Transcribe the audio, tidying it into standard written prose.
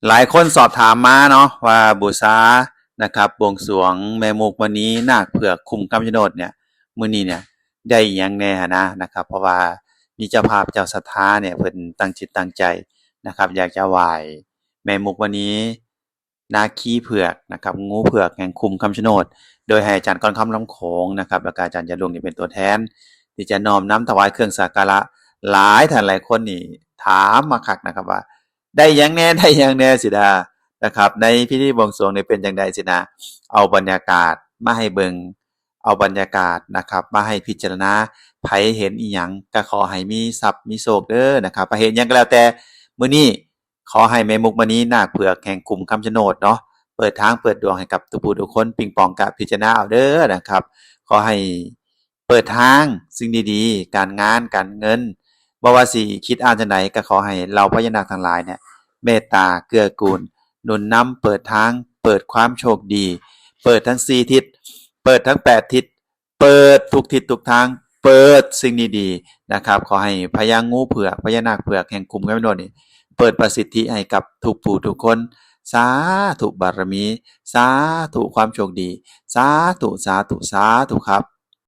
หลายคนสอบถามมาเนาะว่าบูชานะครับบวงสรวงแม่มุกวันนี้นาคเผือกคุมคำชะโนดเนี่ยมื้อนี้เนี่ยได้อิหยังแน่หั้นนะนะครับเพราะว่ามีเจ้าภาพเจ้าศรัทธาเนี่ยเพิ่นตั้งจิตตั้งใจนะครับอยากจะไหว้แม่มุกวันนี้นาคีเผือกนะครับงูเผือกแห่งคุมคำชะโนดโดยให้อาจารย์กรคำลำโขงนะครับแล้วก็อาจารย์ยะลงนี่เป็นตัวแทนที่จะน้อมนำถวายเครื่องสักการะหลายท่านหลายคนนี่ถามมาคักนะครับว่า ได้หยังแหน่ได้หยังแหน่สิดานะครับในพิธีบวงสรวงนี่เป็นจั่งใดสินะเอาบรรยากาศมาให้เบิ่งเอาบรรยากาศนะครับมาให้พิจารณาไผเห็นอิหยังก็ขอให้มีทรัพย์มีโชคเด้อนะครับถ้าเห็นหยังก็แล้วแต่มื้อนี้ขอให้แม่มุกมณีนาคเผือกแห่งกลุ่มคำชะโนดเนาะเปิดทางเปิดดวงให้กับทุกผู้ทุกคนปิงปองกะพิจารณาเอาเด้อนะครับขอให้เปิดทางสิ่งดีๆการงานการเงินบ่ว่าสิคิดอ่านจังไดก็ขอให้เหล่าพญานาคทั้งหลายเนี่ย เมตตาเกื้อกูลหนุนนำเปิดทางเปิดความโชคดีเปิดทั้ง4ทิศเปิดทั้ง8ทิศเปิดทุกทิศทุกทางเปิดสิ่งดีๆนะครับขอให้พญางูเผือกพญานาคเผือกแห่งคุมกำเนิดนี่เปิดประสิทธิให้กับทุกผู้ทุกคนสาธุบารมีสาธุความโชคดีสาธุสาธุสาธุครับ